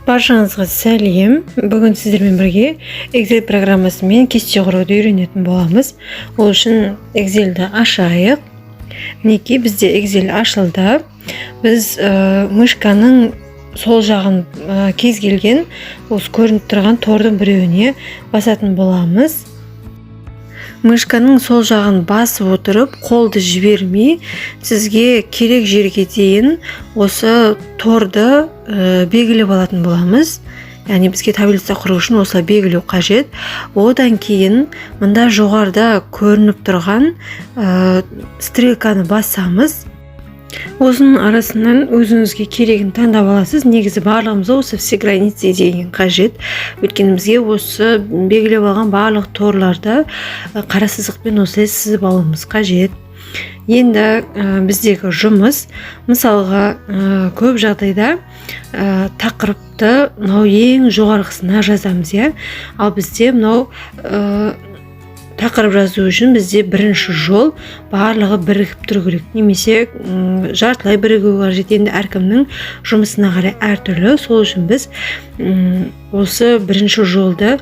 Баршаңызға сәлем. Бүгін сіздермен бірге Excel программасымен кесте құруды үйренетін боламыз. Ол үшін Excelді ашайық. Мінекей бізде Excel ашылды. Біз мышканың сол жағын кез келген осы көрініп тұрған тордың біреуіне басатын боламыз. Мышканың сол жағын басып отырып, қолды жібермей, сізге керек жерге дейін осы торды белгілеп алатын боламыз. Яғни бізге таблица құру үшін осылай белгілеу қажет. Одан кейін мында жоғарыда көрініп тұрған стрелканы басамыз. Осының арасынан өзіңізге керегін таңдап аласыз. Негізі барлығымызға осы все границы деген қажет. Өйткені бізге осы белгілеп алған барлық торларды қара сызықпен осылай сызып алуымыз қажет. Енді біздегі жұмыс, мысалға көп жағдайда тақырыпты мынау ең жоғарғысына жазамыз, иә. Ал бізде мынау тақырып жазу үшін бізде бірінші жол барлығы бірігіп тұру керек, немесе жартылай бірігу қажет. Енді әркімнің жұмысына қарай әртүрлі. Сол үшін біз осы бірінші жолды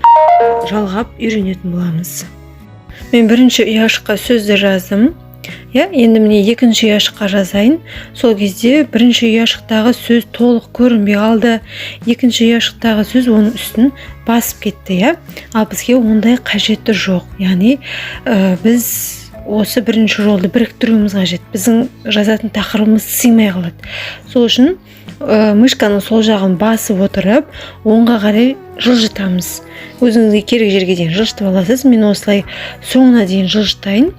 жалғап үйренетін боламыз. Мен бірінші ұяшыққа сөзді жаздым. Енді міне екінші ұяшыққа жазайын. Сол кезде бірінші ұяшықтағы сөз толық көрінбей қалды. Екінші ұяшықтағы сөз оның үстін басып кетті. Ал бізге ондай қажеті жоқ. Яғни біз осы бірінші жолды біріктіруіміз қажет. Біздің жазатын тақырыбымыз сыймай қалады. Сол үшін мышканың сол жағын басып отырып, оңға қарай жылжытамыз. Өзіңізге керек жерге дейін жылжытып аласыз. Мен осылай соңына дейін жылжытайын.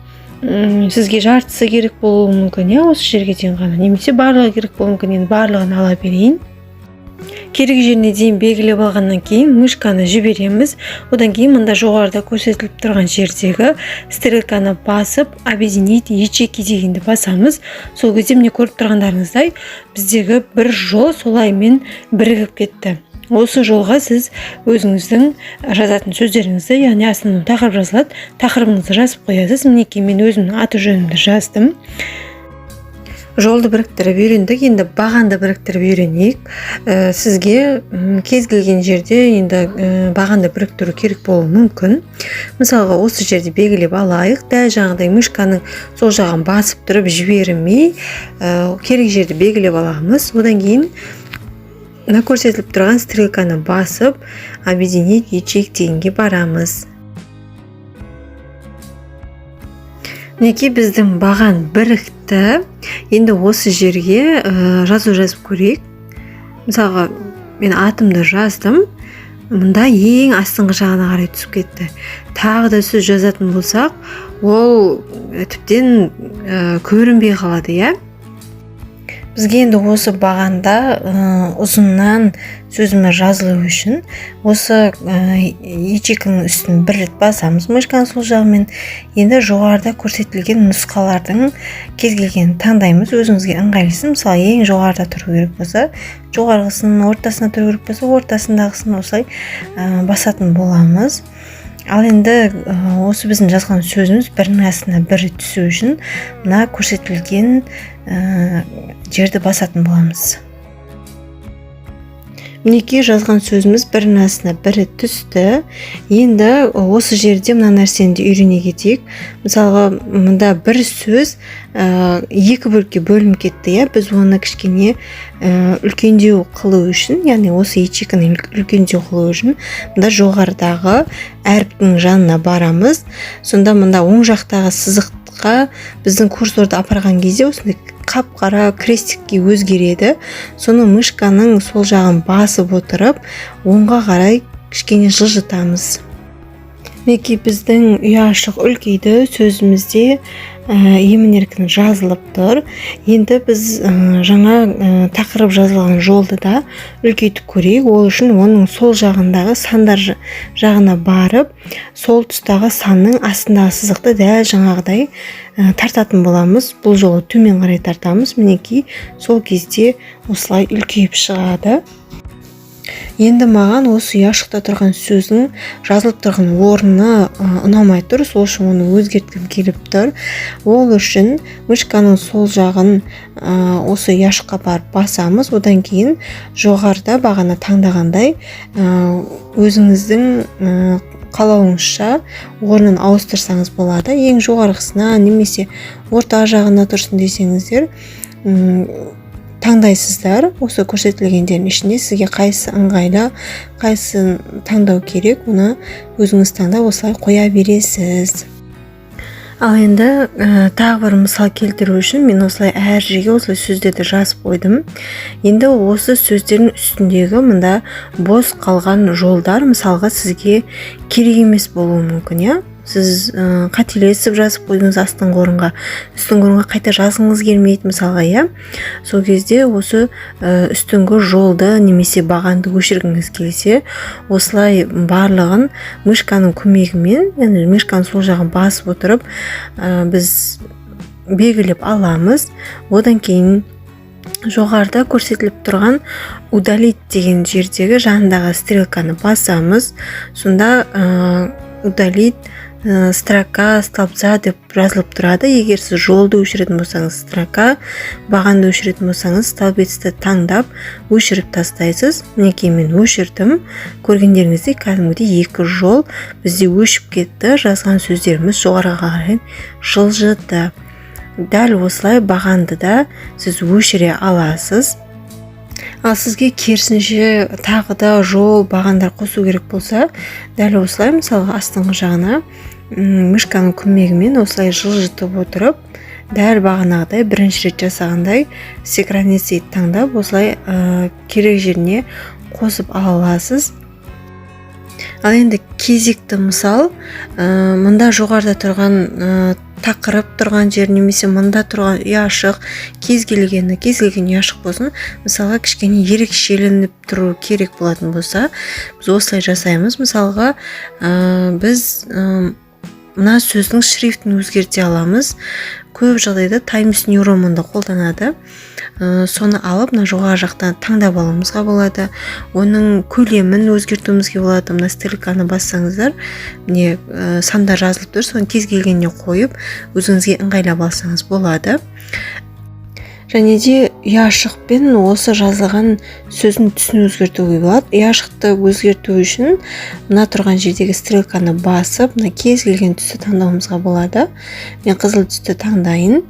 Сізге жартысы керек болуы мүмкін, осы жерге дейін ғана, немесе барлығы керек болуы мүмкін. Енді барлығын ала берейін. Керек жеріне дейін белгілеп алғаннан кейін мышканы жібереміз. Одан кейін мында жоғарыда көрсетіліп тұрған жердегі стрелканы басып, объединить ячейки дегенді басамыз. Сол кезде міне көріп тұрғандарыңыздай біздегі бір жол солаймен бірігіп кетті. Осы жолға сіз өзіңіздің жазатын сөздеріңізді, яғни астына тақырып жазылады, тақырыбыңызды жазып қоясыз. Мінекей мен өзімнің аты жөнімді жаздым. Жолды біріктіріп үйрендік. Енді бағанды біріктіріп үйренейік. Сізге кез келген жерде енді бағанды біріктіру керек болуы мүмкін. Мысалға осы жерде белгілеп алайық. Дәл жаңағыдай мышканың сол жағын басып тұрып жібермей, керек жерді белгілеп аламыз. Одан кейін көрсетіліп тұрған стрелканы басып, объединить ячейки дегенге барамыз. Мінекей біздің баған бірікті. Енді осы жерге жазу жазып көрейік. Мысалға, мен атымды жаздым. Мұнда ең астыңғы жағына қарай түсіп кетті. Тағы да сөз жазатын болсақ, ол тіптен көрінбей қалады, Бізге енді осы бағанда ұзыннан сөзіміз жазылу үшін осы ячейканың үстін бір рет басамыз мышканың сол жағымен. Енді жоғарыда көрсетілген нұсқалардың кез келген таңдаймыз, өзіңізге ыңғайлысы. Мысалы, ең жоғарыда тұру керек болса, жоғарғысын, ортасына тұру керек болса, ортасындағысын осылай басатын боламыз. Ал енді осы біздің жазған сөзіміз бірінің астына бірі түсу үшін мына көрсетілген жерді басатын боламыз. Мінекей жазған сөзіміз бірінің астына бірі түсті. Енді осы жерде мына нәрсені де үйрене кетейік. Мысалға, мұнда бір сөз екі бөлікке бөлініп кетті, біз оны кішкене үлкендеу қылу үшін, яғни осы ячейканы үлкендеу қылу үшін мұнда жоғарыдағы әріптің жанына барамыз. Сонда мұнда оң жақтағы сызыққа біздің курсорды апарған кезде осындай қап-қара крестикке өзгереді. Соны мышканың сол жағын басып отырып, оңға қарай кішкене жылжытамыз. Мінекей біздің ұяшық үлкейді, сөзімізде емін-еркін жазылып тұр. Енді біз жаңа тақырып жазылған жолды да үлкейтіп көрейік. Ол үшін оның сол жағындағы сандар жағына барып, сол тұстағы санның астындағы сызықты дәл жаңағыдай тартатын боламыз. Бұл жолы төмен қарай тартамыз. Мінекей сол кезде осылай үлкейіп шығады. Енді маған осы ұяшықта тұрған сөздің жазылып тұрған орны ұнамай тұр, сол үшін оны өзгерткім келіп тұр. Ол үшін мышканың сол жағын осы ұяшыққа барып басамыз, одан кейін жоғарыда бағана таңдағандай өзіңіздің қалауыңызша орнын ауыстырсаңыз болады. Ең жоғарғысына немесе орта жағына тұрсын десеңіздер таңдайсыздар. Осы көрсетілгендердің ішінде сізге қайсы ыңғайлы, қайсысын таңдау керек, оны өзіңіз таңдап осылай қоя бересіз. Ал енді тағы бір мысал келтіру үшін мен осылай әр жерге осылай сөздерді жазып қойдым. Енді осы сөздердің үстіндегі мында бос қалған жолдар мысалға сізге керек емес болуы мүмкін, иә? Сіз қателесіп жазып қойдыңыз астыңғы орынға, үстіңгі орынға қайта жазғыңыз келмейді мысалға, иә? Сол кезде осы үстіңгі жолды немесе бағанды өшіргіңіз келсе, осылай барлығын мышканың көмегімен, яғни мышканың сол жағын басып отырып, біз белгілеп аламыз. Одан кейін жоғарыда көрсетіліп тұрған удалить деген жердегі жанындағы стрелканы басамыз. Сонда удалить строка столбца деп жазылып тұрады. Егер сіз жолды өшіретін болсаңыз строка, бағанды өшіретін болсаңыз столбецті таңдап өшіріп тастайсыз. Мінекей мен өшірдім. Көргендеріңіздей кәдімгідей екі жол бізде өшіп кетті. Жазған сөздеріміз жоғарыға қарай жылжыды. Дәл осылай бағанды да сіз өшіре аласыз. Ал сізге керісінше тағы да жол, бағандар қосу керек болса, дәл осылай мысалға астыңғы жағына мышканың көмегімен осылай жылжытып отырып, дәл бағанағыдай бірінші рет жасағандай синхронизация таңдап осылай керек жеріне қосып ала аласыз. Ал енді кезекті мысал, мында жоғарыда тұрған тақырып тұрған жер немесе мында тұрған ұяшық кез келген ұяшық болсын, мысалға кішкене ерекшеленіп тұру керек болатын болса, біз осылай жасаймыз. Мысалға біз мына сөздің шрифтін өзгерте аламыз. Көп жағдайда Times New Roman'ды қолданады. Соны алып, мына жоғары жақтан таңдап алуымызға болады. Оның көлемін өзгертуімізге болады. Мына стрелканы бассаңыздар, міне сандар жазылып тұр, соны кез келгеніне қойып, өзіңізге ыңғайлап алсаңыз болады. Және де ұяшықпен осы жазылған сөздің түсін өзгертуге болады. Ұяшықты өзгерту үшін мына тұрған жердегі стрелканы басып, мына кез келген түсті таңдауымызға болады. Мен қызыл түсті таңдайын.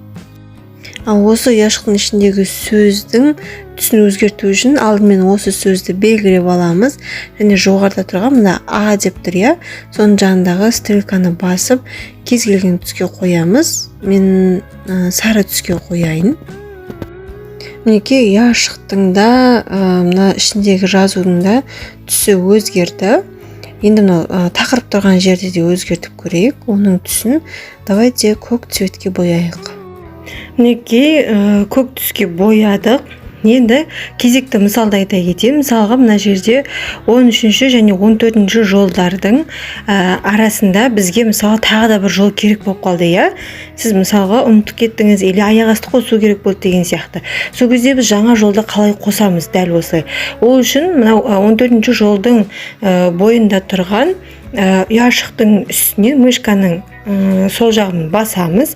Ал осы ұяшықтың ішіндегі сөздің түсін өзгерту үшін алдымен осы сөзді белгілеп аламыз. Және жоғарыда тұрған мына А деп тұр, иә? Соның жанындағы стрелканы басып, кез келген түске қоямыз. Мен сары түске қояйын. Мінекей ұяшықтың да мына ішіндегі жазудың да түсі өзгерді. Енді мына тақырып тұрған жерде де өзгертіп көрейік. Оның түсін давайте көк цветке бояйық. Мінекей көк түске боядық. Енді кезекті мысалды айта кетейін. Мысалға мына жерде 13-ші және 14-ші жолдардың арасында бізге мысалы тағы да бір жол керек болып қалды, иә? Сіз мысалға ұмытып кеттіңіз, или аяқ асты қосу керек болды деген сияқты. Сол кезде біз жаңа жолды қалай қосамыз дәл осылай. Ол үшін мына 14-ші жолдың бойында тұрған ұяшықтың үстіне мышканың сол жағын басамыз.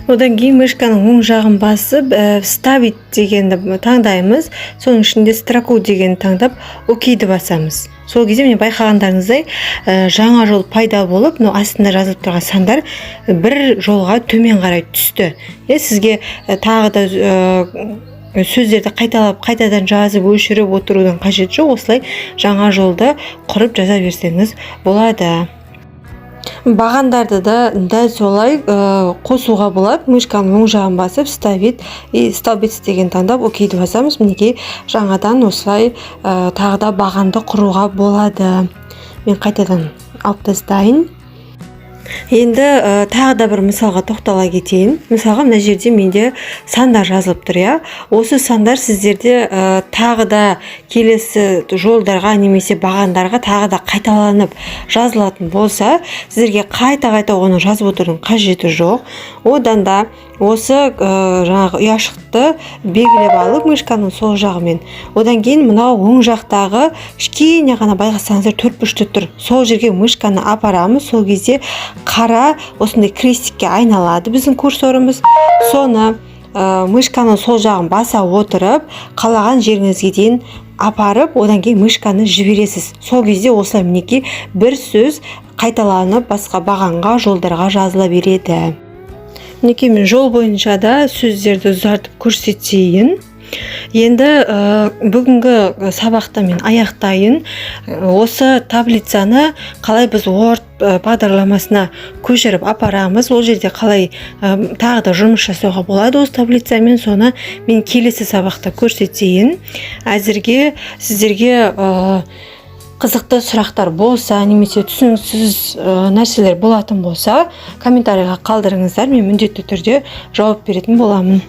Одан кейін мышканың оң жағын басып, ставить дегенді таңдаймыз. Соның ішінде строку деген таңдап, окейді басамыз. Сол кезде мен байқағандарыңыздай жаңа жол пайда болып, астында жазылып тұрған сандар бір жолға төмен қарай түсті. Сізге тағы да сөздерді қайтадан жазып өшіріп отырудың қажеті жоқ. Осылай жаңа жолды құрып жаза берсеңіз болады. Бағандарды да дәл солай қосуға болады. Мышканың оң жағын басып, ставить и столбец деген таңдап окейді басамыз. Мінекей жаңадан осылай тағы да бағанды құруға болады. Мен қайтадан алып тастайын. Енді тағы да бір мысалға тоқтала кетейін. Мысалға мына жерде менде сандар жазылып тұр, иә. Осы сандар сіздерде тағы да келесі жолдарға немесе бағандарға тағы да қайталанып жазылатын болса, сіздерге қайта оны жазып отырудың қажеті жоқ. Одан да осы жаңағы ұяшықты белгілеп алып мышканың сол жағымен. Одан кейін мынау оң жақтағы кішкене ғана байқасаңыздар 4 бұрышты тұр. Сол жерге мышканы апарамыз. Сол кезде қара осындай крестикке айналады біздің курсорымыз. Соны мышканың сол жағын баса отырып, қалаған жеріңізге дейін апарып, одан кейін мышканы жібересіз. Сол кезде осылай мінекей бір сөз қайталанып басқа бағанға, жолдарға жазыла береді. Мінекей мен жол бойынша да сөздерді ұзартып көрсетейін. Енді бүгінгі сабақты мен аяқтайын. Осы таблицаны қалай біз Word бағдарламасына көшіріп апарамыз, ол жерде қалай тағы да жұмыс жасауға болады осы таблицамен, соны мен келесі сабақта көрсетейін. Әзірге сіздерге қызықты сұрақтар болса, немесе түсініксіз нәрселер болатын болса, комментарийға қалдырыңыздар, мен міндетті түрде жауап беретін боламын.